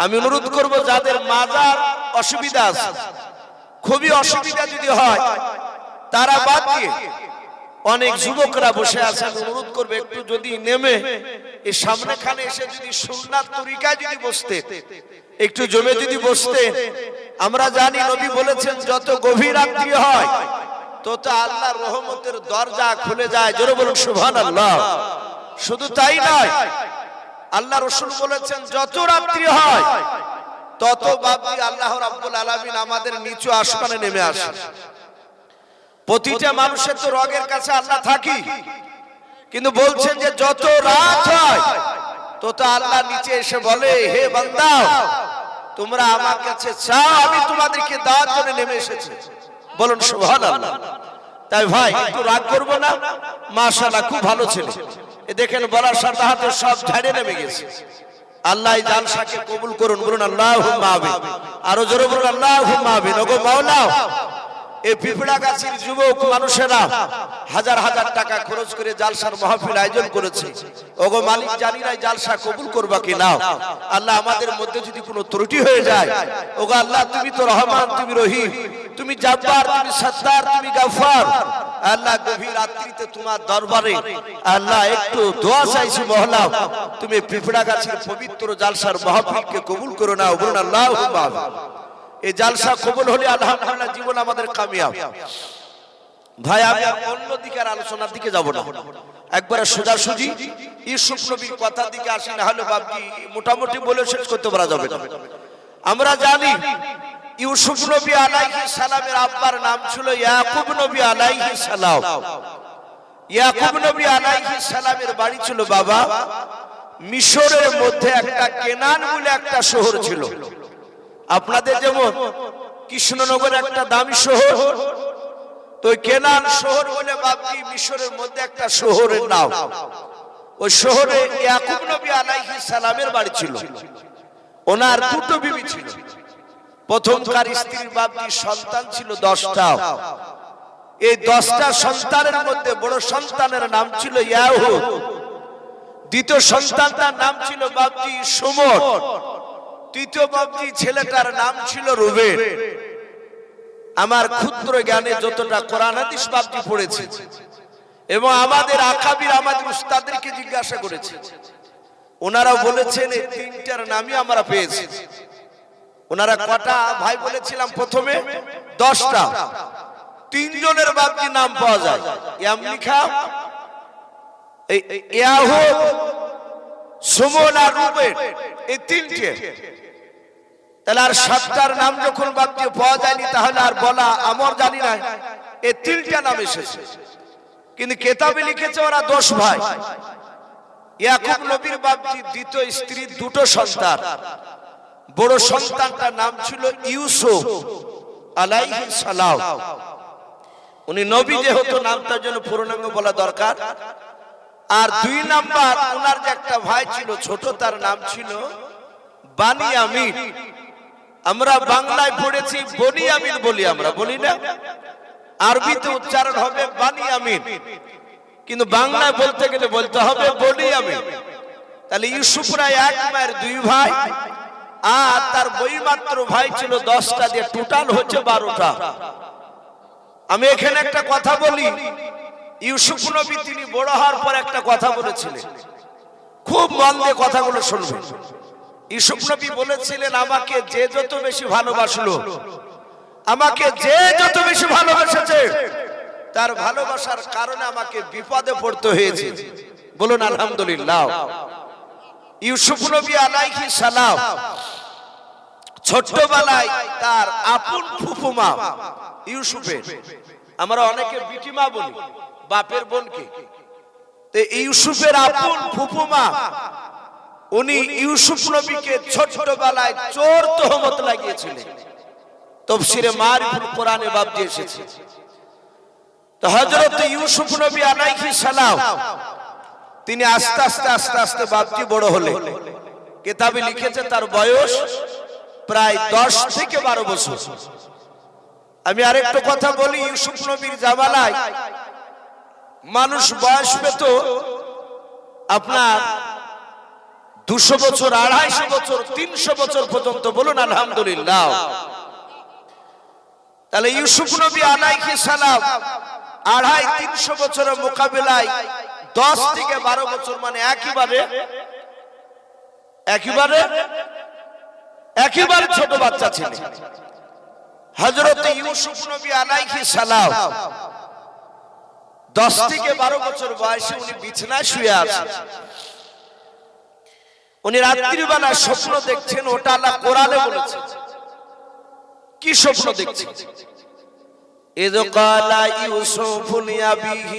আমি অনুরোধ করব যাদের মাজার অসুবিধা আছে, খুবই অসুবিধা যদি হয়, তারা বাদ দিয়ে অনেক যুবকরা বসে আছেন, অনুরোধ করবে একটু যদি নেমে এই সামনেখানে এসে যদি সুন্নাত তরিকায় যদি বসতে, একটু জমে যদি বসতে। আমরা জানি নবী বলেছেন যত গভীর রাত্রি হয় তত আল্লাহর রহমতের দরজা খুলে যায়। জোরে বলুন সুবহানাল্লাহ। শুধু তাই নয়, আল্লাহ রাসূল বলেছেন যত রাত্রি হয় তত বাপজি আল্লাহ রাব্বুল আলামিন আমাদের নিচু আসমানে নেমে আসে। প্রতিটা মানুষের তো রগের কাছে আল্লাহ থাকি, কিন্তু বলছেন যে যত রাত হয় তত আল্লাহ নিচে এসে বলে, হে বান্দা তোমরা আমার কাছে চাও, আমি তোমাদেরকে দাওয়াত করে নেমে এসেছি। বলুন সুবহানাল্লাহ। তাই ভাই একটু রাগ করবো না, মাশাআল্লাহ খুব ভালো ছিল। এ দেখেন বলার সাথে সাথে সব ঝাড়ে নেমে গেছে। আল্লাহ এই জালসাকে কবুল করুন, বলুন আল্লাহুম্মা আমিন। আরো জোরে বলুন আল্লাহুম্মা আমিন। ওগো মাওলা, এই পিপড়াগাছির যুবক মানুষেরা হাজার হাজার টাকা খরচ করে জালসার মাহফিল আয়োজন করেছে। ওগো মালিক, জানি না জালসা কবুল করবা কি না। আল্লাহ আমাদের মধ্যে যদি কোনো ত্রুটি হয়ে যায়, ওগো আল্লাহ তুমি তো রহমান, তুমি রহিম, তুমি জাব্বার, তুমি সত্তার, তুমি গফফার। আল্লাহ গভীর রাত্রিতে তোমার দরবারে আল্লাহ একটু দোয়া চাইছি, মহলা তুমি পিপড়াগাছির পবিত্র জালসার মাহফিলকে কবুল করো না। বলুন আল্লাহুম্মা আমিন। এই জালসা কবুল হলে আলহামদুলিল্লাহ জীবন আমাদের কামিয়াব। ভাই আমি অন্য দিকের আলোচনার দিকে যাব না, একবারে সোজাসুজি ইউসুফ নবীর কথার দিকে আসি, না হলে বাপজি মোটামুটি বলে শেষ করতে পারা যাবে না। আমরা জানি ইউসুফ নবী আলাইহিস সালামের আব্বার নাম ছিল ইয়াকুব নবী আলাইহিস সালাম। ইয়াকুব নবী আলাইহিস সালামের বাড়ি ছিল বাবা মিশরের মধ্যে একটা কেনান বলে একটা শহর ছিল। আপনাদের যেমন কৃষ্ণনগর একটা দামি শহর, তো কেনান শহর বলে বাপজি মিশরের মধ্যে একটা শহরের নাম। ওই শহরে ইয়াকুব নবী আলাইহিস সালামের বাড়ি ছিল। ওনার দুটো বিবি ছিল। প্রথমকার স্ত্রীর বাপজি সন্তান ছিল 10টা। এই 10টা সন্তানের মধ্যে বড় সন্তানের নাম ছিল ইয়াহুদ, দ্বিতীয় সন্তানটার নাম ছিল বাপজি সুমর, তৃতীয় বাপজি ছেলেটার নাম ছিল রুবেন। আমার ক্ষুদ্র জ্ঞানে যতটা কোরআন হাদিস বাপজি পড়েছে এবং আমাদের আকাবির আমাদের উস্তাদদেরকে জিজ্ঞাসা করেছে, ওনারা বলেছেন এই তিনটার নামই আমরা পেয়েছি। ওনারা কটা ভাই বলেছিলাম প্রথমে? 10টা। তিনজনের বাপজি নাম পাওয়া যায়, ইয়ামলিখা, ইয়াহুদ, সুমন আর রুবেন, এই তিনটে। তাহলে আর 7টার নাম যখন বাপজি পাওয়া যায়নি, তাহলে আর বলা আমার জানি না, এই তিনটা নাম এসেছে। কিন্তু কেতাবে লিখেছে ওরা 10 ভাই। ইয়াকুব নবীর বাপজি দ্বিতীয় স্ত্রীর দুটো সন্তান, বড় সন্তানটার নাম ছিল ইউসুফ আলাইহিস সালাম। উনি নবী যেহেতু নামটার জন্য পূর্ণাঙ্গ বলা দরকার। আর 2 নাম্বার ওনার যে একটা ভাই ছিল ছোট, তার নাম ছিল বানিয়ামিন। আমরা বাংলায় পড়েছি বনিয়ামিন বলি, আমরা বলি না, আরবিতে উচ্চারণ হবে বানিয়ামিন, কিন্তু বাংলায় বলতে গেলে বলতে হবে বনিয়ামিন। তাহলে ইউসুফরা এক মায়ের 2 ভাই, আর তার বইমাত্র ভাই ছিল 10টা, দিয়ে টোটাল হচ্ছে 12টা। আমি এখানে একটা কথা বলি, ইউসুফ নবী তিনি বড় হওয়ার পর একটা কথা বলেছিলেন, খুব মন দিয়ে কথাগুলো শুনবেন। ইউসুফ নবী বলেছিলেন, আমাকে যে যত বেশি ভালোবাসলো, আমাকে যে যত বেশি ভালোবেসেছে, তার ভালোবাসার কারণে আমাকে বিপদে পড়তে হয়েছে। বলুন আলহামদুলিল্লাহ। ইউসুফ নবী আলাইহিস সালাম ছোটবেলায় তার আপন ফুফুমা ইউসুফের, আমরা অনেকে বিটিমা বলি বাপের বোনকে, তো ইউসুফের আপন ফুফুমা উনি ইউসুফ নবীকে ছোটবেলায় চোর তহমত লাগিয়েছিলেন। তাফসীরে মারিফুল কোরআনে বাপজি এসেছে। তো হযরত ইউসুফ নবী আলাইহিস সালাম তিনি আস্তে আস্তে আস্তে আস্তে বাপজি বড় হলেন। কিতাবে লিখেছে তার বয়স প্রায় 10 থেকে 12 বছর। আমি আরেকটা কথা বলি, ইউসুফ নবীর জামানায় মানুষ বয়স পেত আপনার 200 বছর, 250 বছর, 300 বছর পর্যন্ত, বলুন আলহামদুলিল্লাহ। তাহলে ইউসুফ নবী আলাইহিস সালাম 250-300 বছরের মোকাবিলায় 10 থেকে 12 বছর, মানে একেবারে ছোট বাচ্চা ছিলেন। হযরত ইউসুফ নবী আলাইহিস সালাম 10 থেকে 12 বছর বয়সে উনি বিছানায় শুয়ে আছেন। উনি রাত্রিবেলা স্বপ্ন দেখছেন, ওটা আল্লাহ কোরআনে বলেছে। কি স্বপ্ন দেখছেন? ইয ক্বালা ইউসুফু লিআবিহি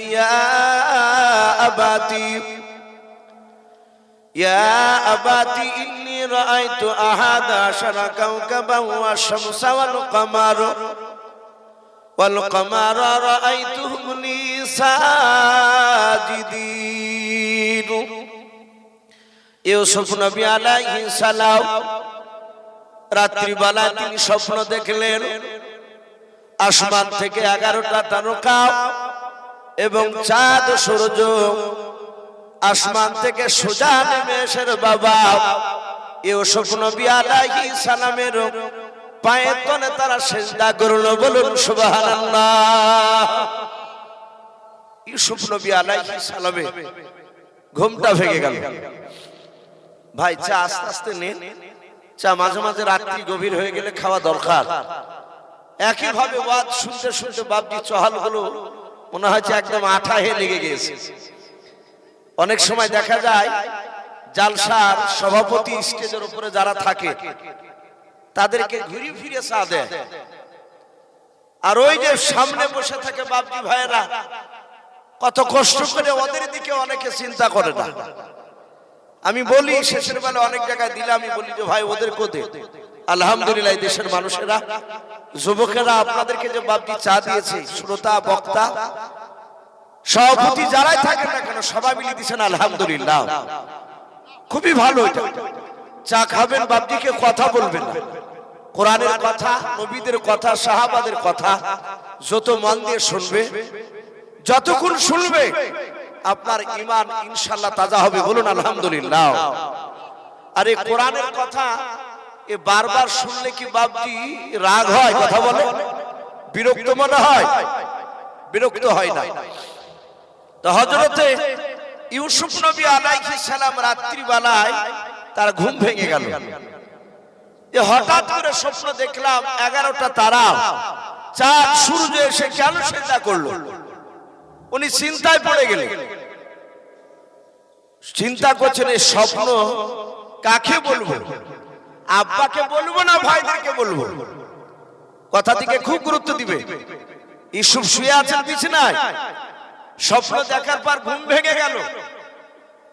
ইয়া আবাতি ইন্নী রাআইতু আহাদা আশারা কাওকাবান ওয়াশ-শামসা ওয়াল কামারা রাআইতুহুম লি সাজিদিন। ইউসুফ নবী আলাইহিস সালাম রাত্রিবেলা তিনি স্বপ্ন দেখলেন, আসমান থেকে 11টা তারকা এবং চাঁদ সূর্য আসমান থেকে সোজা নেমে এসে বাবা ইউসুফ নবী আলাইহিস সালামের পায়ের তলে তারা সিজদা করলো, বলুন সুবহানাল্লাহ। ইউসুফ নবী আলাইহিস সালামে ঘুমটা ভেঙে গেল। ভাই চা আস্তে আস্তে নেন, চা মাঝে মাঝে রাত্রি গভীর হয়ে গেলে খাওয়া দরকার। একই ভাবে ওয়াজ শুনতে শুনতে বাপজি চহাল হলো, মনে হচ্ছে একদম আঠা হয়ে লেগে গিয়েছে। অনেক সময় দেখা যায় জালসার সভাপতি স্টেজের উপরে যারা থাকে তাদেরকে ঘুরিয়ে ফিরে চা দেয়, আর ওই যে সামনে বসে থাকে বাপজি ভাইয়েরা কত কষ্ট করে, ওদের দিকে অনেকে চিন্তা করে না। আমি বলি শেষের বেলা অনেক জায়গায় দিলে আমি বলি যে ভাই ওদের কোদে। আলহামদুলিল্লাহ দেশের মানুষেরা, যুবকেরা আপনাদেরকে যে বাপজি চা দিয়েছে, শ্রোতা বক্তা সভাপতি যারাই থাকেন না কেন সবাই মিলে দিচ্ছেন আলহামদুলিল্লাহ, খুবই ভালো। এটা চা খাবেন, বাপজিকে কথা বলবেন না, কোরআনের কথা, নবীদের কথা, সাহাবাদের কথা যত মন দিয়ে শুনবে, যতক্ষণ শুনবে আপনার ঈমান ইনশাআল্লাহ তাজা হবে, বলুন আলহামদুলিল্লাহ। আর এই কোরআনের কথা এ বারবার শুনলে কি বাপজি রাগ হয়? কথা বলে বিরক্ত মনে হয়? বিরক্ত হয় না। তো হযরতে ইউসুফ নবী আলাইহিস সালাম রাত্রিবেলায় তার ঘুম ভেঙে গেল। যে হঠাৎ করে স্বপ্ন দেখলাম 11টা তারা, চাঁদ সূর্য এসে কেন সিজদা করলো? উনি চিন্তায় পড়ে গেলেন, চিন্তা করছেন এই স্বপ্ন কাকে বলবো, আব্বাকে বলবো না ভাইদেরকে বলবো? কথা থেকে খুব গুরুত্ব দিবে। ইউসুফ শুয়ে আছেন বিছানায়, স্বপ্ন দেখার পর ঘুম ভেঙে গেল।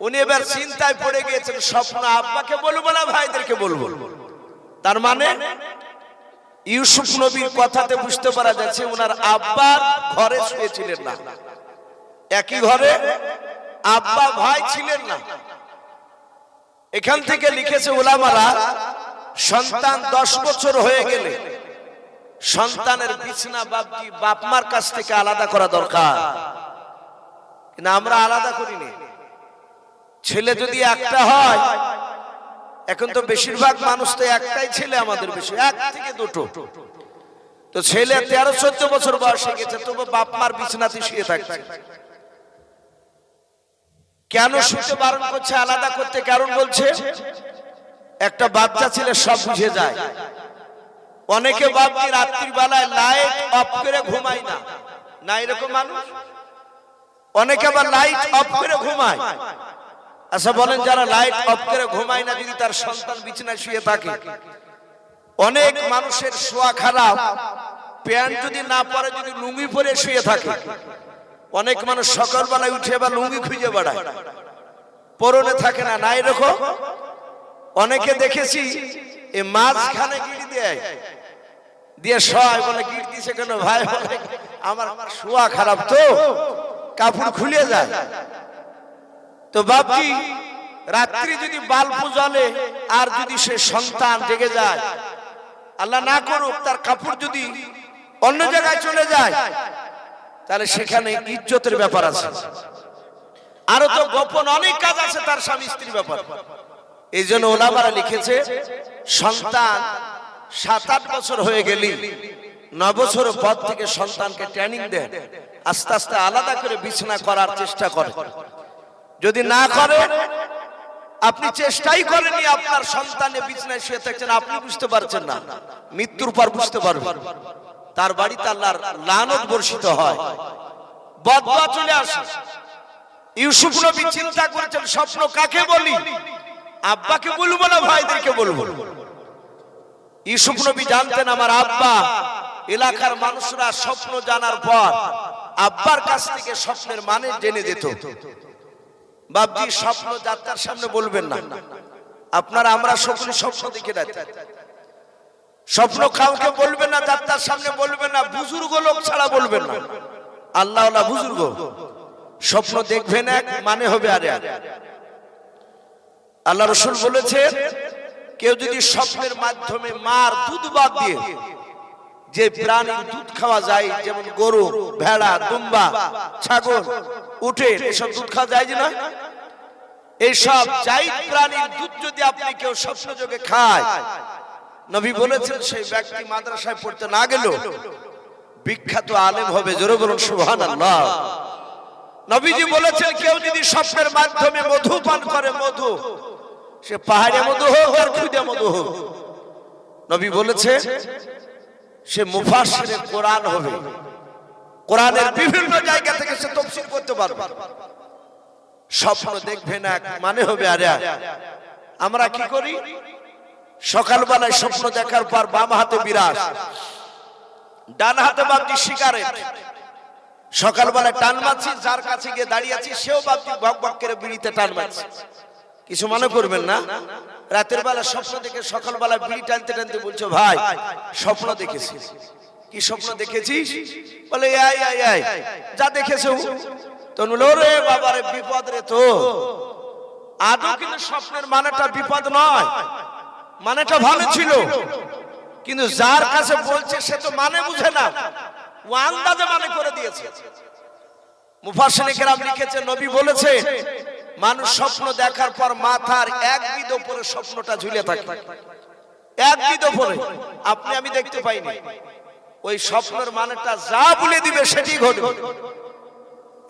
উনি এবার চিন্তায় পড়ে গিয়েছেন, স্বপ্ন আব্বাকে বলবো না ভাইদেরকে বলবো? তার মানে ইউসুফ নবীর কথাতে বুঝতে পারা যাচ্ছে ওনার আব্বা ঘরে শুয়েছিলেন না, একই ঘরে আব্বা ভাই ছিলেন না। এখান থেকে লিখেছে উলামারা, সন্তান 10 বছর হয়ে গেলে সন্তানের বিছানা বাপজি বাপ মার কাছ থেকে আলাদা করা দরকার, কিন্তু আমরা আলাদা করিনি। ছেলে যদি একটা হয়, এখন তো বেশিরভাগ মানুষ তো একটাই ছেলে, আমাদের বেশি 1 থেকে 2টো। তো ছেলে 13-14 বছর বয়সে গেছে, তবু বাপ মার বিছানাতে শুয়ে থাকছে। কেন শুতে বারণ করছে আলাদা করতে? কারণ বলছে একটা বাচ্চা ছেলে সব বুঝে যায়। অনেকে বাপজি রাত্রির বেলায় লাইট অফ করে ঘুমায় না, না এরকম মানুষ? অনেকে আবার লাইট অফ করে ঘুমায়। আচ্ছা বলেন, যারা লাইট অফ করে ঘুমায় না, যদি তার সন্তান বিছানায় শুয়ে থাকে, অনেক মানুষের শোয়া খারাপ, প্যান্ট যদি না পরে যদি লুঙ্গি পরে শুয়ে থাকে, অনেক মানুষ সকালবেলায় উঠে আবার লুঙ্গি খুঁজে বেড়ায়, পরনে থাকে না, না এরকম? অনেকে দেখেছি এই মাঝখানে গিট দেয়, দিয়ে শোয়, বলে গিট দিছে কেন ভাই? বলে আমার শোয়া খারাপ তো, কাপড় খুলে যায়। তো বাপজি রাত্রি যদি বাল্ব জ্বলে আর যদি সে সন্তান জেগে যায়, আল্লাহ না করুক তার কাপড় যদি অন্য জায়গায় চলে যায়, তাহলে সেখানে ইজ্জতের ব্যাপার আছে। আরো তো গোপন অনেক কাজ আছে তার স্বামী স্ত্রীর ব্যাপার। এই জন্য ওলামারা লিখেছে সন্তান 7-8 বছর হয়ে গেলে 9 বছর পর থেকে সন্তানকে ট্রেনিং দেন, আস্তে আস্তে আলাদা করে বিছানা করার চেষ্টা করে। যদি না করে, আপনি চেষ্টাই করেনি, আপনার সন্তানের বিছানায় শুয়ে থাকছেন, আপনি বুঝতে পারছেন না, মৃত্যুর পর বুঝতে পারবেন। তার বাড়িতে আল্লাহর লানত বর্ষিত হয়, বদদুয়া চলে আসে। ইউসুফ নবী চিন্তা করেছেন স্বপ্ন কাকে বলি, আব্বাকে বলবো না ভাইদেরকে বলবো। ইউসুফ নবী জানতেন আমার আব্বা, এলাকার মানুষরা স্বপ্ন জানার পর আব্বার কাছ থেকে স্বপ্নের মানে জেনে যেত। বাপজি স্বপ্ন যাত্রার সামনে বলবেন না, আপনারা আমরা সকলে স্বপ্ন দেখে রাখি, স্বপ্ন কাউকে বলবেন না, যাত্রার সামনে বলবেন না, বুজুর্গ লোক ছাড়া বলবেন না। আল্লাহওয়ালা বুজুর্গ স্বপ্ন দেখবেন এক, মানে হবে আরে এক। আল্লাহ রাসূল বলেছেন কেউ যদি স্বপ্নের মাধ্যমে মার দুধ বাদ দিয়ে যে প্রাণীর দুধ খাওয়া যায়, যেমন গরু, ভেড়া, দুম্বা, ছাগল, উটের, এসব দুধ খাওয়া যায় না, এইসব জায়দ প্রাণীর দুধ যদি আপনি কেউ স্বপ্ন যোগে খায়, নবী বলেছেন সেই ব্যক্তি মাদ্রাসায় পড়তে না গেলেও বিখ্যাত আলেম হবে। জোরে বলুন সুবহানাল্লাহ। নবীজি বলেছেন কেউ যদি স্বপ্নের মাধ্যমে মধু পান করে, মধু, সে পাহাড়ে মধু হোক আর খুদে মধু হোক, নবী বলেছে সে মুফাসসিরে কোরআন হবে, কোরআনের বিভিন্ন জায়গা থেকে সে তাফসীর করতে পারবে। স্বপ্ন দেখবেন এক, মানে হবে আরে এক। আমরা কি করি, সকালবেলায় স্বপ্ন দেখার পর বাম হাতে বিরাস, ডান হাতে ভাবছি সিগারেট, সকালবেলায় টান মারছি, যার কাছে গিয়ে দাঁড়িয়ে আছি সেও ভাবছি বক বক করে বিড়িতে টান মারছি, কিছু মনে করবেন না। রাতের বেলা স্বপ্ন দেখে সকালবেলা বিড়ি টানতে টানতে বলছো ভাই স্বপ্ন দেখেছিস, কি স্বপ্ন দেখেছিস? বলে আয় আয় আয়, যা দেখেছো। তো রে বাবা রে, বিপদ রে। তো আদৌ কিন্তু স্বপ্নের মানেটা বিপদ নয়, মানেটা ভালো ছিল, কিন্তু যার কাছে বলছে সে তো মানে বুঝে না, ও আন্দাজে মানে করে দিয়েছে। মুফাসসিরিনে কেরাম লিখেছে নবী বলেছে মানুষ স্বপ্ন দেখার পর মাথার এক বিদ উপরে স্বপ্নটা ঝুলে থাকে, এক বিদ উপরে, আপনি আমি দেখতে পাইনি। ওই স্বপ্নের মানেটা যা বলে দিবে সেটি ঘটবে।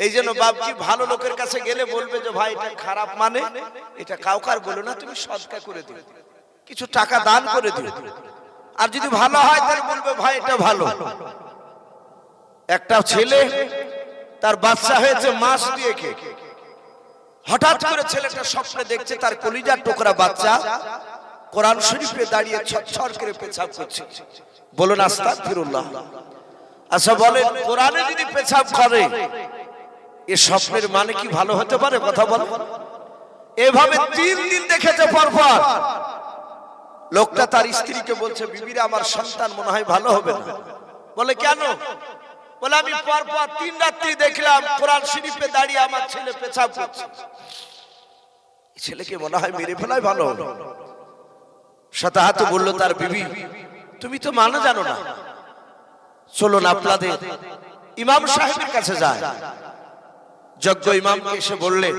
এই জন্য বাপজি ভালো লোকের কাছে গেলে বলবে যে ভাই এটা খারাপ, মানে এটা কাউকার বলো না, তুমি সদকা করে দিও, কিছু টাকা দান করে দিও। আর যদি ভালো হয় তাহলে বলবে ভাই এটা ভালো। একটা ছেলে তার বাচ্চা হয়েছে মাস দিয়ে, হঠাৎ করে ছেলেটা স্বপ্নে দেখছে তার কলিজার টুকরা বাচ্চা কোরআন শরীফে দাঁড়িয়ে ছটছট করে পেছাব করছে। বলুন আস্তাগফিরুল্লাহ। আচ্ছা বলেন, কোরআনে যদি পেছাব করে এ স্বপ্নের মানে কি ভালো হতে পারে? কথা বল। এভাবে 3 দিন দেখেছে পরপর। লোকটা তার স্ত্রীকে বলছে বিবিরা আমার সন্তান মনে হয় ভালো হবে না। বলে কেন? বলে আমি পরপর 3 রাত্রি দেখলাম কোরআন শরীফে দাঁড়িয়ে আমার ছেলে পেছাব করছে, ছেলেকে মনে হয় মেরে ফেলাই ভালো হলো। শতাহাত বলল তার বিবি তুমি তো মানে জানো না, চলো না আপনাদের ইমাম সাহেবের কাছে যায়। যজ্ঞ ইমামকে এসে বললেন,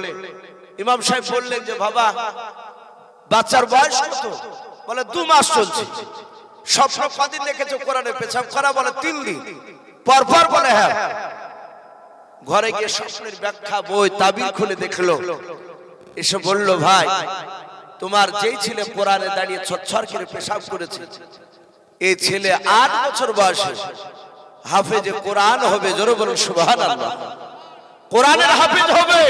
ইমাম সাহেব বললেন যে বাবা বাচ্চার বয়স কত? বলে 2 মাস চলছে। স্বপ্ন কদিন দেখেছো কোরআনে পেছাব করা? বলে 3 দিন পরপর। বলে হ্যাঁ। ঘরে গিয়ে স্বপ্নের ব্যাখ্যা বই তাবির খুলে দেখলো, এসে বলল ভাই তোমার যেই ছেলে কোরআনে দাঁড়িয়ে ছটছট করে পেশাব করেছে এই ছেলে 8 বছর বয়সে হাফেজে কোরআন হবে। জোরে বলুন সুবহানাল্লাহ। কোরআনের হাফেজ হবে।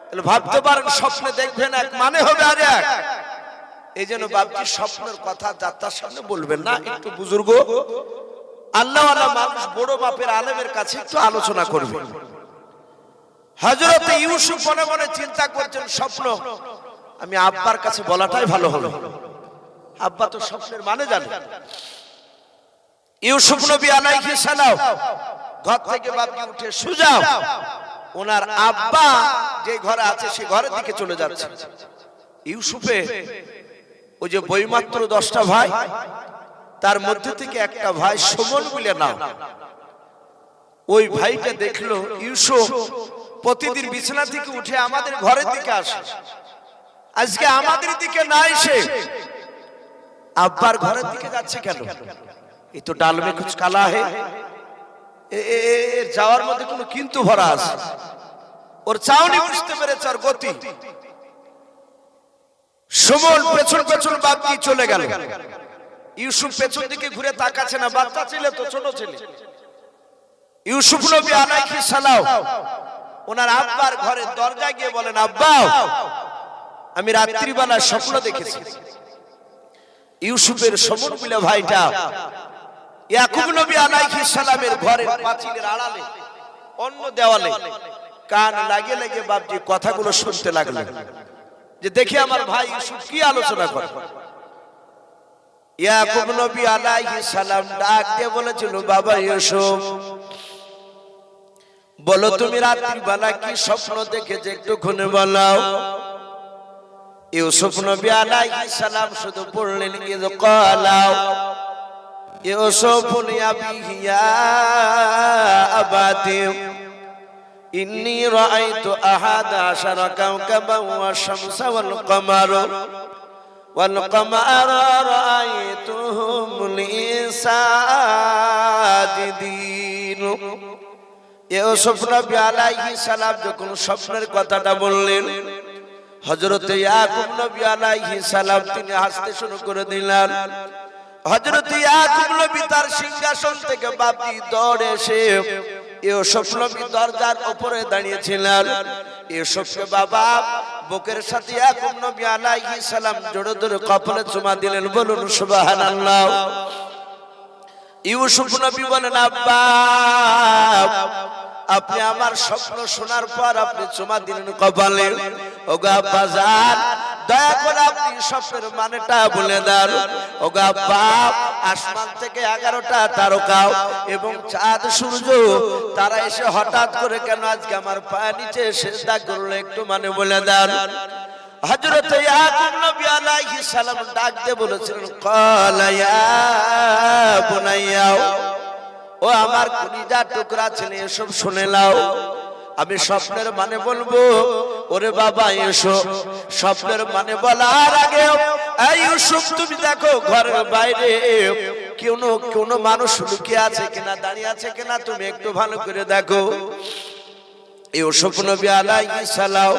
তাহলে ভাবতে পারেন স্বপ্নে দেখবেন এক, মানে হবে আর এক। এই জন্য বাপজি স্বপ্নের কথা যাত্রার সামনে বলবেন না, একটু বুজুর্গ আল্লাহওয়ালা মানুষ বড় বাপের আলেমের কাছে একটু আলোচনা করবেন। হযরত ইউসুফ মনে মনে চিন্তা করছেন স্বপ্ন আমি আব্বার কাছে বলাটাই ভালো হলো, আব্বা তো স্বপ্নের মানে জানে। ইউসুফ নবী আলাইহিস সালাম ঘর থেকে বাপজি উঠে সোজা ওনার আব্বা যে ঘরে আছে সেই ঘরের দিকে চলে যাচ্ছে। ইউসুফে ওই যে বইমাত্র 10টা ভাই, তার মধ্যে থেকে একটা ভাই সুমন বলে নাম, ওই ভাইটা দেখলো ইউসুফ প্রতিদিন বিছানা থেকে উঠে আমাদের ঘরের দিকে আসে, আজকে আমাদের দিকে না এসে আব্বার ঘরের দিকে যাচ্ছে কেন? এই তো ডাল মে কুছ কালা হে, এর যাওয়ার মধ্যে কোনো কিন্তু ভরা আছে। ওর চাউনি বুঝতে পেরেছে, আর গতি। সুমন পেছন পেছন বাপ দিয়ে চলে গেল। ইউসুফ পেছন দিকে ঘুরে তাকাচ্ছে না, বাচ্চা ছেলে তো, ছোট ছেলে। ইউসুফ নবী আলাইহিস সালাম ওনার আব্বার ঘরের দরজায় গিয়ে বলেন, আব্বা আমি রাত্রিবেলা স্বপ্ন দেখেছি। ইউসুফের সমন বলে ভাইটা ইয়াকুব নবী আলাইহিস সালামের ঘরের পাঁচিলের আড়ালে অন্য দেওয়ালে কান লাগিয়ে লাগিয়ে বাপজি কথাগুলো শুনতে লাগলেন, যে দেখি আমার ভাই ইউসুফ কি আলোচনা করে। ইয়াকুব নবী আলাইহিস সালাম ডাক দিয়ে বলেছিল, বাবা ইউসুফ, বলো তুমি রাত্রিবেলা কি স্বপ্ন দেখেছো, একটু খুনে বলাও। ইউসুফ নবী আলাইহিস সালাম শুধু পড়লেন, ইয ক্বালাও ইউসুফ লিআবিহি ইয়া আবাতি ইন্নী রাআইতু আহাদা আশারা কাওকাবান ওয়াশ শামসা ওয়াল কমারা রাআইতুহুম লি সাজিদিন। ইউসুফ নবী আলাইহিস সালাম যখন স্বপ্নের কথাটা বললেন, হযরত ইয়াকুব নবী আলাইহিস সালাম তিনি হাসতে শুরু করে দিলেন। হযরত ইয়াকুব নবী তার সিংহাসন থেকে বাপজি দৌড়ে এসে ইউসুফ নবী দরজার উপরে দাঁড়িয়েছিলেন। ইউসুফকে বাবা বুকের সাথে ইয়াকুব নবী আলাইহিস সালাম জোরে জোরে কপালে চুমা দিলেন, বলুন সুবহানাল্লাহ। ইউসুফ নবী বলেন, আব্বা আপনি আমার স্বপ্ন শোনার পর আপনি চুমা দিলেন কপালে। ওগো আব্বা জান, দয়া করে আপনি স্বপ্নের মানেটা বলে দেন। ওগো আব্বা, আসমান থেকে 11টা তারকা এবং চাঁদ সূর্য তারা এসে হঠাৎ করে কেন আজকে আমার পায়ের নিচে সিজদা করলো, একটু মানে বলে দেন। হযরত ইয়াকুব নবী আলাইহিস সালাম ডাক দিয়ে বলেছিলেন, ক্বালা ইয়া বুনাইয়া, ও আমার কলিজার টুকরা ছেলে, এসব শুনে নাও, আমি স্বপ্নের মানে বলবো। ওরে বাবা এসো, স্বপ্নের মানে বলার আগে এই ইউসুফ তুমি দেখো ঘরের বাইরে কোন মানুষ লুকিয়ে আছে কিনা, দাঁড়িয়ে আছে কিনা, তুমি একটু ভালো করে দেখো। ইউসুফ নবী আলাইহিস সালাম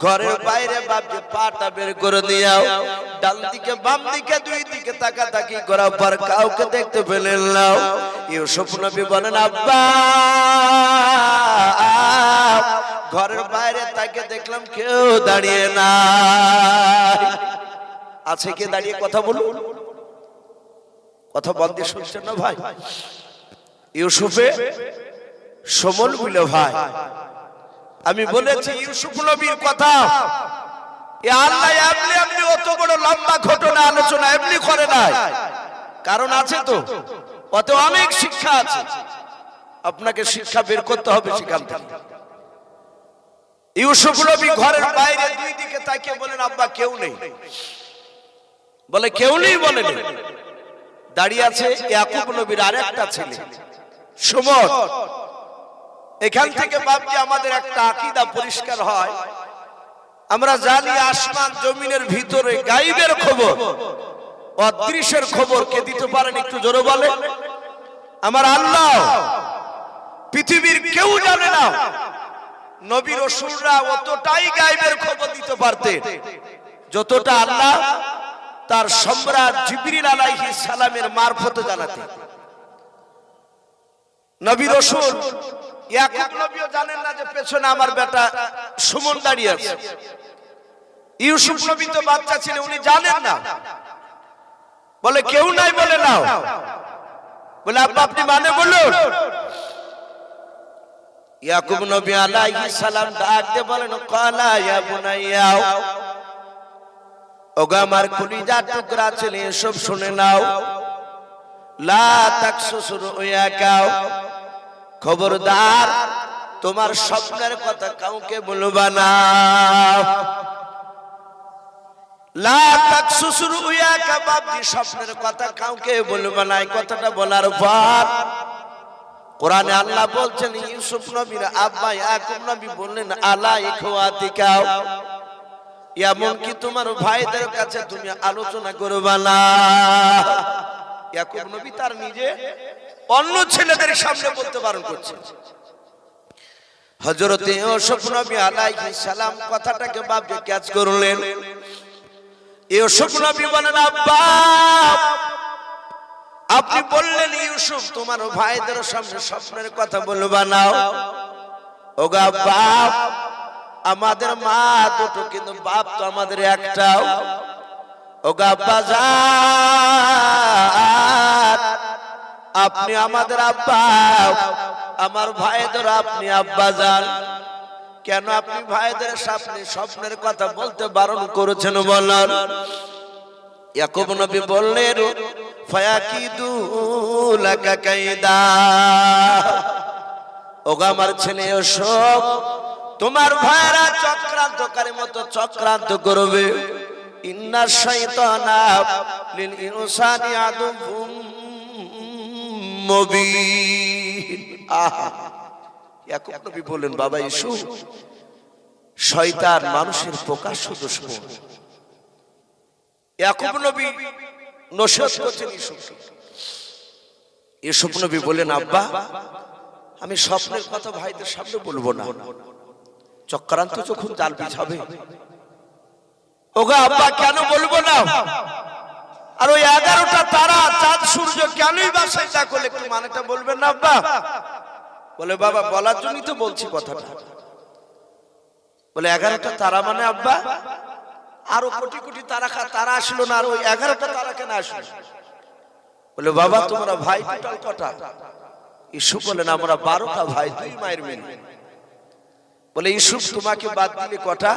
ঘরের বাইরে বাপকে পাটা বের করে দিয়াও, ডান দিকে বাম দিকে দুই দিকে তাকাতাকি করার পর কাউকে দেখতে পেলেন না। ইউসুফ নবী বলেন, আব্বা ঘরের বাইরে তাকে দেখলাম কেউ দাঁড়িয়ে না, আছে কে দাঁড়িয়ে? কথা বলুন, কথা বলতে শুনছেন না ভাই? ইউসুফে সমল বলে ভাই, আমি বলেছি ইউসুফ নবীর কথা আল্লাহ এমনি অত বড় লম্বা ঘটনা আলোচনা এমনি করে নাই, কারণ আছে তো, অত অনেক শিক্ষা আছে, আপনাকে শিক্ষা বের করতে হবে সেখান থেকে। ইউসুফ নবী ঘরের বাইরে দুই দিকে তাকিয়ে বলেন, আব্বা কেউ নেই। বলে কেউ নেই, বলে দাঁড়িয়ে আছে ইয়াকুব নবীর আরেকটা ছেলে সুমন। এখান থেকে বাপজি আমাদের একটা আকীদা পরিষ্কার হয়, আমরা জানি আসমান জমিনের ভিতরে গায়বের খবর, অদৃশ্যের খবর কে দিতে পারেন? একটু জোরে বলে। আমার আল্লাহ। পৃথিবীর কেউ জানে না। নবী রাসূলরা অতটাই গায়বের খবর দিতে পারতেন যতটা আল্লাহ তার সম্রাট জিবরিল আলাইহিস সালামের মারফতে জানাতেন। নবী রাসূল ইয়াকুব নবীও জানেন না যে পেছনে আমার বেটা সুমন দাঁড়িয়ে আছে। ইউসুফ নবী তো বাচ্চা ছিলেন, উনি জানেন না। বলে কেউ নাই, বলে নাও। বলে আব্বা আপনি মানে বলুন। ইয়াকুব নবী আলাইহিস সালাম ডাক দিয়ে বলেন, ক্বালা ইয়া বুনাইয়া, ওগো আমার কলিজার টুকরা ছেলে, এসব শুনে নাও। লা তাকসুস রুয়াকা, খবরদার তোমার স্বপ্নের কথা কাউকে বলবা না। লা তাকসুস রুয়াকা, বাপজি স্বপ্নের কথা কাউকে বলবা না। এই কথাটা বলার পর কোরআনে আল্লাহ বলছেন, ইউসুফ নবীর আব্বা ইয়াকুব নবী বললেন, আলা ইখওয়াতিকা, এমনকি তোমার ভাইদের কাছে তুমি আলোচনা করবা না। ইয়াকুব নবী তার নিজে অন্য ছেলেদের সামনে বলতে বারণ করছে। হযরত ইউসুফ নবী আলাইহিস সালাম কথাটাকে ভাবে ক্যাচ করলেন। ইউসুফ নবী বলেন, আব্বা আপনি বললেন ইউসুফ তোমার ভাইদের সামনে স্বপ্নের কথা বলবা না। ওগো বাপ, আমাদের মা দুটো কিন্তু বাপ তো আমাদের একটাও। ওগো আব্বা জান, আপনি আমাদের আব্বা, আমার ভাইদের আপনি আব্বা জান, কেন আপনি ভাইদের সামনে স্বপ্নের কথা বলতে বারণ করেছেন বলেন? ইয়াকুব নবী বললেন, ফায়াকিদু লাকা কায়দা। ওগো আমার ছেলে ইউসুফ, তোমার ভাইরা চক্রান্তকারীর মতো চক্রান্ত করবে। ইন্না শাইতানা লিল ইনসানি আদুউম মুবিন। ইয়াকুব নবী বলেন, বাবা ইউসুফ, শয়তান মানুষের প্রকাশ্য দুশমন। ইয়াকুব নবী নসিহত করছেন ইউসুফকে। ইউসুফ নবী বলেন, আব্বা আমি স্বপ্নের কথা ভাইদের সামনে বলবো না, চক্রান্ত যখন জাল বিছাবে। ওগো আব্বা কেন বলবো না? আর ওই 11টা তারা চাঁদ সূর্য কেনই বা সেটা করলে একটু মানেটা বলবেন না আব্বা? বলে, বাবা বলার জন্যই তো বলছি কথাটা। বলে 11টা তারা মানে আব্বা আরো কোটি কোটি তারা আসলো না, আর ওই 11টা তারা কেন আসলো? বলে, বাবা তোমরা ভাই টোটাল কটা? ইউসুফ বলেন, আমরা 12টা ভাই, 2 মায়ের মেয়ে। বলে, ইউসুফ তোমাকে বাদ দিলে কটা?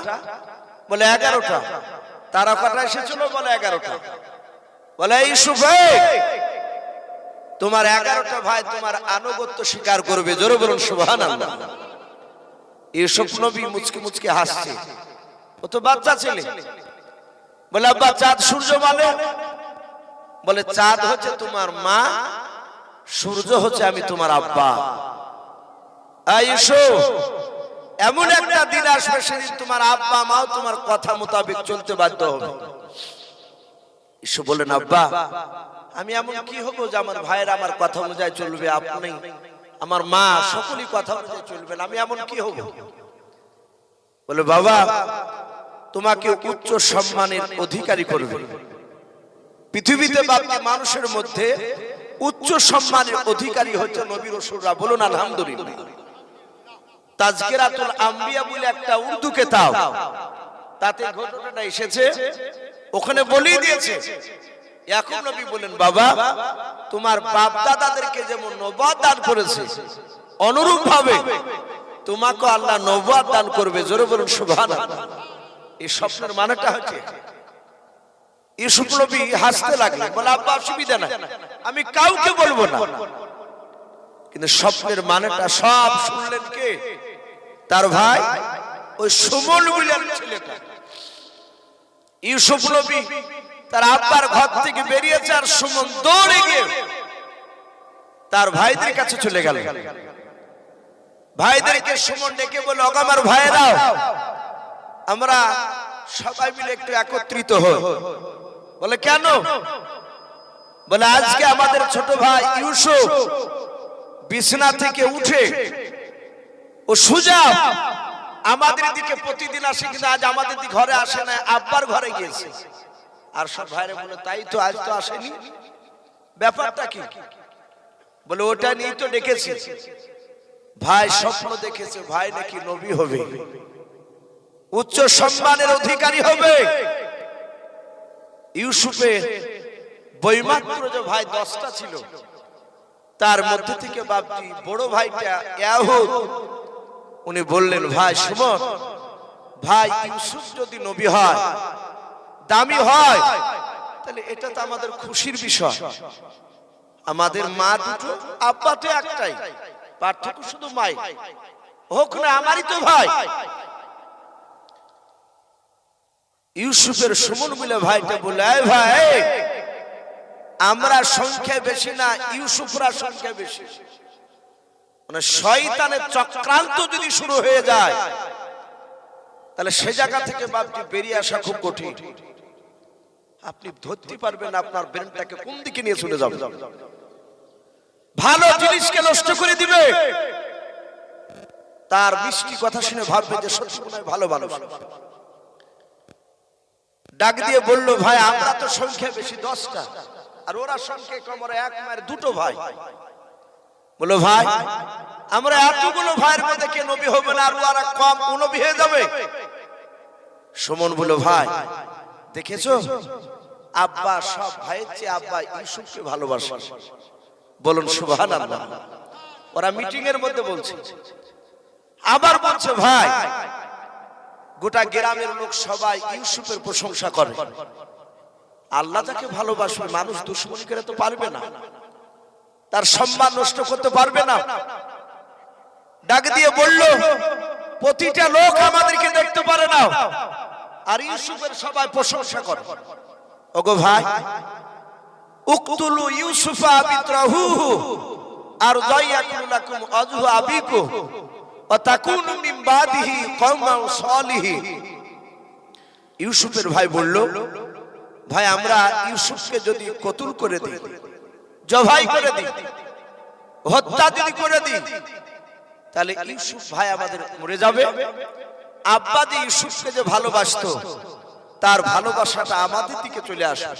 বলে 11টা। তারা কটা এসেছিল? বলে 11টা। বলে, ইউসুফ তোমার 11টা ভাই তোমার আনুগত্য স্বীকার করবে। জোরে বলুন সুবহানাল্লাহ। ইউসুফ নবী মুচকি মুচকি হাসছে, ও তো বাচ্চা ছেলে। বলে, আব্বা চাঁদ সূর্য মানে? বলে, চাঁদ হচ্ছে তোমার মা, সূর্য হচ্ছে আমি তোমার আব্বা। ইউসুফ, এমন একটা দিন আসবে সেদিন তোমার আব্বা মাও তোমার কথা মোতাবেক চলতে বাধ্য হবে। ইউসুফ বলেন, আব্বা আমি এমন কি হবো যে আমার ভাইয়ের আমার কথা অনুযায়ী চলবে? আপনি আমার মা সকলেই কথা অনুযায়ী চলবেন, আমি এমন কি হবো? বলে, বাবা তোমাকে উচ্চ সম্মানের অধিকারী করবে। পৃথিবীতে বাকি মানুষের মধ্যে উচ্চ সম্মানের অধিকারী হচ্ছে নবী রাসূলরা। বলুন আলহামদুলিল্লাহ। তাজকিরাতুল আম্বিয়া বলে একটা উর্দু কিতাব, তাতে ঘটনাটা এসেছে, ওখানে বলেই দিয়েছে। ইয়াকুব নবী বলেন, বাবা তোমার বাপ দাদাদেরকে যেমন নবুয়ত দান করেছে, অনুরূপ ভাবে তোমাকে আল্লাহ নবুয়ত দান করবে। জোরে বলুন সুবহানাল্লাহ। এই স্বপ্নের মানেটা হচ্ছে, ইউসুফ নবী হাসতে লাগলেন, বলে, আব্বা অসুবিধা না, আমি কাউকে বলবো না। কিন্তু স্বপ্নের মানেটা সব শুনলেন কে? তার ভাই ওই সুমন বলে ছেলেটা। ইউসুফ নবী তার আব্বার ঘর থেকে বেরিয়েছে, আর সুমন দৌড়ে গিয়ে তার ভাইদের কাছে চলে গেল। ভাইদেরকে সুমন ডেকে বলে, ওগো আমার ভাইরাও, আমরা সবাই মিলে একটু একত্রিত হই। বলে, কেন? বলে, আজকে আমাদের ছোট ভাই ইউসুফ বিছানা থেকে উঠে ও সুজা আমাদের দিকে প্রতিদিন আসে, কিন্তু আজ আমাদের দিকে ঘরে আসে না, আব্বার ঘরে গিয়েছে। আর সব ভাইরা বলে, তাই তো, আজ তো আসেনি, ব্যাপারটা কি? বলে, ওটা নিয়ে তো ডেকেছি। ভাই স্বপ্ন দেখেছে ভাই নাকি নবী হবে, উচ্চ সম্মানের অধিকারী হবে। ইউসুফের বৈমাত্র যে ভাই 10টা ছিল, তার মধ্যে থেকে বাপটি বড় ভাইটা ইয়াহুদ, উনি বললেন, ভাই সুমন, ভাই ইউসুফ যদি নবী হয়, দামি হয়, তাহলে এটা তো আমাদের খুশির বিষয়। আমাদের মা দুটো, আব্বা তো একটাই, পার্থক্য শুধু মাই, হোক না আমারই তো ভাই। ইউসুফের সুমন বলে ভাইটা বলে, এই ভাই আমরা সংখ্যায় বেশি না, ইউসুফরা সংখ্যায় বেশি। মানে শয়তানের চক্রান্ত যদি শুরু হয়ে যায়, তাহলে সে জায়গা থেকে বাপজি বেরিয়ে আসা খুব কঠিন। আপনি ধরতে পারবেন আপনার ব্রেনটাকে কোন দিকে নিয়ে চলে যাবে। ভালো জিনিসকে নষ্ট করে দিবে। তার মিষ্টি কথা শুনে ভাববে যে সত্যি মনে হয় ভালো মানুষ। ডাক দিয়ে বলল, ভাই আমরা তো সংখ্যা বেশি 10টা, আর ওরা সংখ্যা কম, ওরা এক মায়ের দুটো ভাই। বললো, ভাই আমরা এতগুলো ভাইয়ের মধ্যে কে নবী হবে না, আর ওরা কম নবী হয়ে যাবে? সুমন বলল, ভাই দেখেছো আব্বা সব ভাইয়ের চেয়ে আব্বা ইউসুফকে ভালোবাসে। বলুন সুবহানাল্লাহ। ওরা মিটিং এর মধ্যে বলছে, আবার বলছে, ভাই গোটা গ্রামের লোক সবাই ইউসুফের প্রশংসা করে। আল্লাহ যাকে ভালোবাসবে মানুষ দুশ্মনী করে তো পারবে না, তার সম্মান নষ্ট করতে পারবে না। ডাক দিয়ে বলল, প্রতিটা লোক আমাদেরকে দেখতে পারে না, আর ইউসুফের সবাই প্রশংসা করে। ওগো ভাই, উকতুলু ইউসুফা বিত্রাহুহু আরযায়াকুম লাকুম আজহু আবিকুম ওয়া তাকুনু মিন বাদিহি কওমান সালিহিন। ইউসুফের ভাই বলল, ভাই আমরা ইউসুফকে যদি কতল করে দিই, জবাই করে দিই, হত্যা যদি করে দিই, তাহলে ইউসুফ ভাই আমাদের মরে যাবে। আব্বা যে ইউসুফকে যে ভালোবাসতো, তার ভালোবাসাটা আমাদের দিকে চলে আসবে।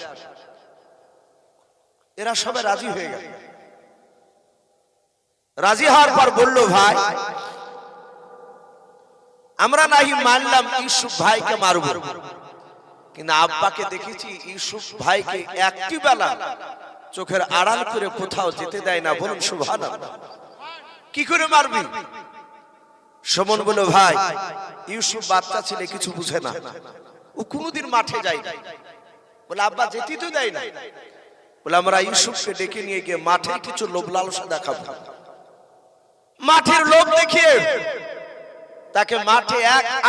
এরা সবাই রাজি হয়ে গেল। রাজি হওয়ার পর বলল, ভাই আমরা নাহি মানলাম ইউসুফ ভাইকে মারব, কিন্তু আব্বাকে দেখেছি ইউসুফ ভাইকে একটি বেলা চোখের আড়াল করে কোথাও যেতে দেয় না। বলুন সুবহানাল্লাহ। কি করে মারবি? সুমন বলল, ভাই ইউসুফ বাচ্চা ছেলে, কিছু বুঝে না, ও কোনদিন মাঠে যায় না। বলে, আব্বা যেতে তো দেয় না। বলে, আমরা ইউসুফকে ডেকে নিয়ে গিয়ে মাঠে কিছু লোভ লালসা দেখাবো। মাঠের লোভ দেখিয়ে তাকে মাঠে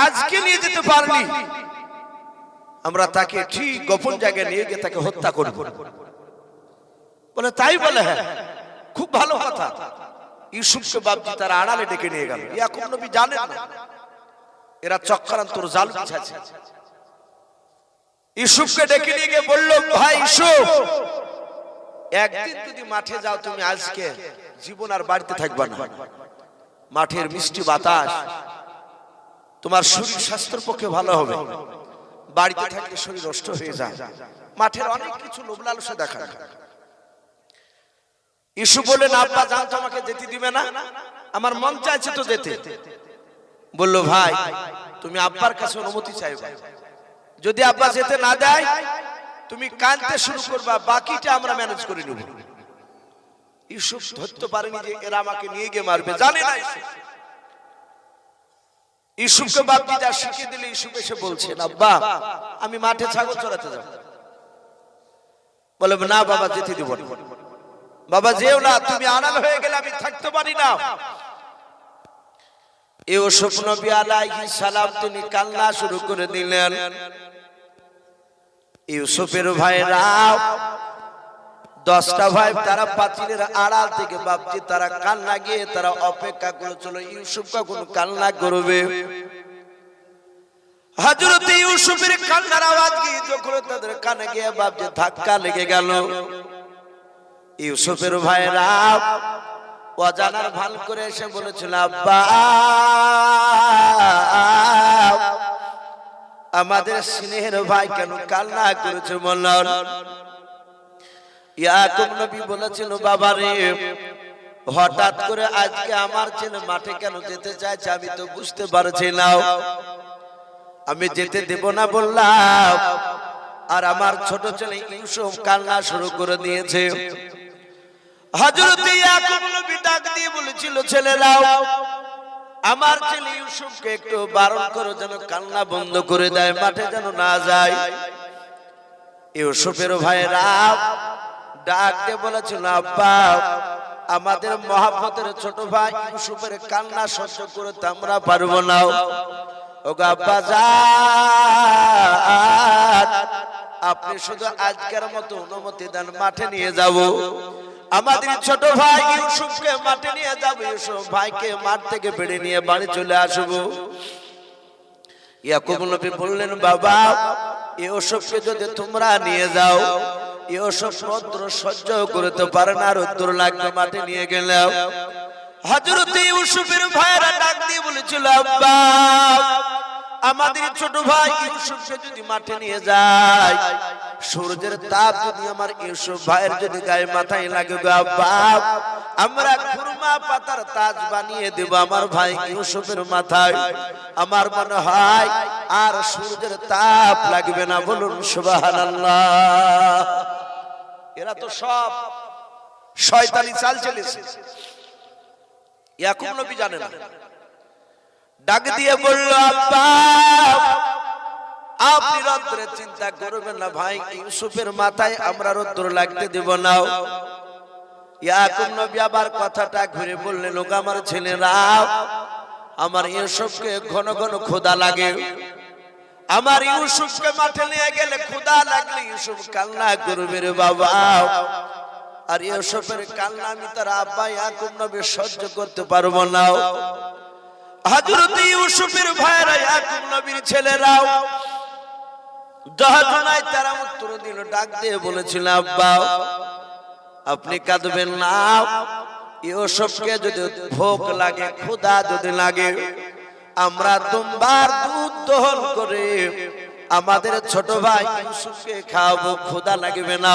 আজকে নিয়ে যেতে পারলি, আমরা তাকে ঠিক গোপন জায়গায় নিয়ে গিয়ে তাকে হত্যা করব। বলে, তাই? বলে, হ্যাঁ, খুব ভালো কথা। ইউসুফকে বাপজি তার আড়ালে ডেকে নিয়ে গেল। ইয়াকুব নবী জানেন না এরা চক্রান্তর জাল বিছাচ্ছে। ইউসুফকে ডেকে নিয়ে গিয়ে বলল, ভাই ইউসুফ, একদিন যদি মাঠে যাও তুমি, আজকে জীবন আর বাড়িতে থাকবে না। মাঠের মিষ্টি বাতাস তোমার শরীর স্বাস্থ্যের পক্ষে ভালো হবে, বাড়িতে থাকলে শরীর নষ্ট হয়ে যায়। মাঠের অনেক কিছু লোভ লালসা দেখা। ইউসুফ বললেন, আব্বা জানতো আমাকে যেতে দিবে না, আমার মন চাইছে তো যেতে। বলল, ভাই তুমি আব্বার কাছে অনুমতি চাইবে, যদি আব্বা যেতে না দেয় তুমি কাঁদতে শুরু করবা, বাকিটা আমরা ম্যানেজ করে নেব। ইউসুফ ধরতে পারেনি যে এরা আমাকে নিয়ে গিয়ে মারবে, জানে না। ইউসুফকে বাপজি যা শিখিয়ে দিলে, ইউসুফ এসে বলছেন, আব্বা আমি মাঠে ছাগল চড়াতে যাব। বলে, না বাবা যেতে দিব না। বাবা যেও না, তুমি আড়াল হয়ে গেলে আমি থাকতে পারি না। ইউসুফ নবী আলাইহিস সালাম তিনি কান্না শুরু করে দিলেন। ইউসুফের ভাইরা 10টা ভাই তারা পাঁচিলের আড়াল থেকে বাপজি তারা কান্না গিয়ে তারা অপেক্ষা করেছিল ইউসুফ কখন কান্না করবে। হযরত ইউসুফের কান্নার আওয়াজ গিয়ে যখন তাদের কানে গিয়ে বাপজি ধাক্কা লেগে গেল। ইউসুফের ভাইরা অজানার ভান করে এসে বলেছিল, আব্বা আমাদের স্নেহের ভাই কেন কান্না করেছে বললেন। ইয়াকুব নবী বলেছিল, বাবা রে হঠাৎ করে আজকে আমার ছেলে মাঠে কেন যেতে চাইছে আমি তো বুঝতে পারছি না। আমি যেতে দেব না বললাম, আর আমার ছোট ছেলে ইউসুফ কান্না শুরু করে দিয়েছে। হযরত ইয়াকুব নবী ডাক দিয়ে বলেছিল, ছেলেরাও আমার ছেলে ইউসুফকে একটু বারণ করো যেন কান্না বন্ধ করে দেয়, মাঠে যেন না যায়। ইউসুফের ভাইরা ডাক দিয়ে বলেছিল, আব্বা আমাদের মহব্বতের ছোট ভাই ইউসুফের কান্না সহ্য করতে আমরা পারবো না। ওগো আব্বা যান, আপনি শুধু আজকের মতো অনুমতি দেন, মাঠে নিয়ে যাব। আমাদের ছোট ভাই ইউসুফকে মাঠে নিয়ে যাব, ইউসুফ ভাইকে মাঠ থেকে বেড়ে নিয়ে বাড়ি চলে আসবো। ইয়াকুব নবী বললেন বাবা ইউসুফকে যদি তোমরা নিয়ে যাও ইউসুফ রৌদ্র সহ্য করতে পারে না, রৌদ্র লাগবে, মাঠে নিয়ে গেলাম। হযরত ইউসুফের ভাইরা ডাক দিয়ে বলেছিল আব্বা আমাদের ছোট ভাই ইউসুফকে যদি মাঠে নিয়ে যায় সূর্যের তাপ যদি আমার ইউসুফ ভাইয়ের যদি গায়ে মাথায় লাগে গো আব্বা আমরা খুরমা পাতার তাজ বানিয়ে দেব আমার ভাই ইউসুফের মাথায়, আমার মনে হয় আর সূর্যের তাপ লাগবে না। বলুন সুবহানাল্লাহ। এরা তো সব শয়তানি চাল চলেছে, ইয়াকুব নবী জানে না। ডাক দিয়ে বলল আব্বা আপনি রৌদ্রে চিন্তা করবেন না, ভাই ইউসুফের মাথায় আমরা রৌদ্র লাগতে দেব না। ইয়াকুব নবী আবার কথাটা ঘুরে বললেন ওগো আমার ছেলেরা আমার ইউসুফকে ঘন ঘন ক্ষুধা লাগে, আমার ইউসুফকে মাঠে নিয়ে গেলে ক্ষুধা লাগলে ইউসুফ কান্না করবে রে বাবা, আর ইউসুফের কান্না আমি তার আব্বা ইয়াকুব নবী সহ্য করতে পারবো না। হযরত ইউসুফের ভাইরা ইয়াকুব নবীর ছেলেরাও দহজনায় তারা উত্তর দিল, ডাক দিয়ে বলেছিল আব্বা আপনি কাঁদবেন না, ইউসুফকে যদি ভোগ লাগে ক্ষুধা যদি লাগে আমরা দুম্বার দুধ দহন করে আমাদের ছোট ভাই ইউসুফকে খাওয়াবো, ক্ষুধা লাগবে না।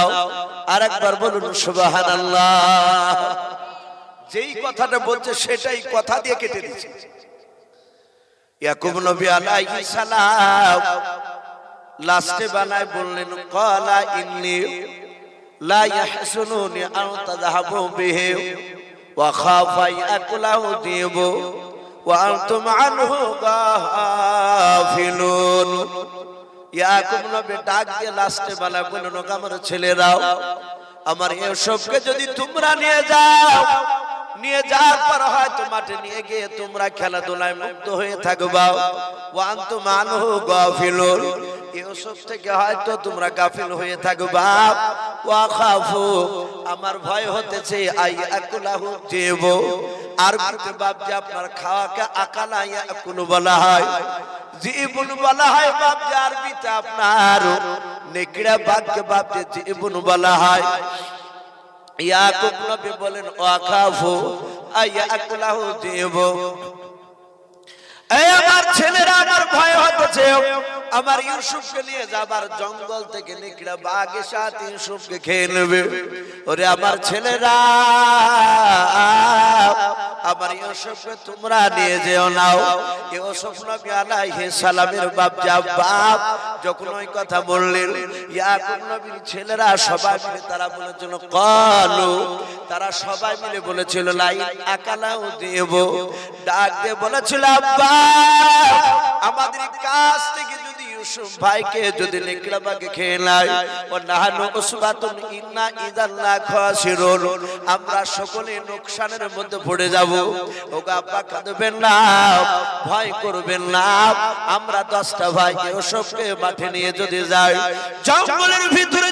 আরেকবার বলুন সুবহানাল্লাহ। যেই কথাটা বলছে সেটাই কথা দিয়ে কেটে দিচ্ছে। ইয়াকুব নবী আলাইহিস সালাম লাস্টে বানায় বললেন ক্বালা ইন্নী লা ইয়াহসুনুনি আন তাযহাবু বিহি ওয়া খাফা ইয়াকুলাহু যিবু ওয়া আনতুম আনহু গাফিলুন। ইয়াকুব নবী ডাক দিয়ে লাস্টে বানায় বললেন ওগো আমার ছেলেরাও আমার ইউসুফকে যদি তোমরা নিয়ে যাও, নিয়ে যাওয়ার পর হয়তো মাঠে নিয়ে গিয়ে তোমরা খেলাধুলায় মুক্ত হয়ে থাকবা, ওয়া আনতুম আনহু গাফিলুন ইউসুফ থেকে হয়তো তোমরা গাফিল হয়ে থাকবা, ওয়া খাফু আমার ভয় হতেছে আই আকুলাহু যিবু, আরবিতে বাপ যে আপনার খাওয়াকে আকালা ইয়াকুলু বলা হয়, যিবুন বলা হয় বাপ যে আরবিতে আপনার নেকড়া বাঘকে বাপ যে যিবুন বলা হয়। ইয়াকুব নবী বলেন ওয়া খাফু আই আকুলাহু যিবু, এই আমার ছেলেরা আমার ভয় হতেছে আমার ইউসুফকে নিয়ে যাবার জঙ্গল থেকে নেকড়া বাঘ এসে ইউসুফকে খেয়ে নেবে। ওরে আমার ছেলেরা আমার ইউসুফকে তোমরা নিয়ে যেও নাও। ইউসুফ নবী আলাইহিস সালামের বাপ বাপ যখন ওই কথা বললেন ইয়াকুব নবীর ছেলেরা সবাই মিলে তারা বলেছিল ক্বালু, তারা সবাই মিলে বলেছিল লাই আকালাউ দেব, ডাক দিয়ে বলেছিল আব্বা আমাদের কাছ থেকে যদি ইউসুফ ভাইকে যদি নেকড়া বাঘে খেয়ে নেয় ও নাহানু উসবাতুন ইন্না ইযাল লা খাসিরুন আমরা সকলে নোকসানের মধ্যে পড়ে যাব। ওগো আব্বা কাঁদবেন না, ভয় করবেন না, আমরা 10টা ভাই ইউসুফকে মাঠে নিয়ে যদি যাই জঙ্গলের ভিতরে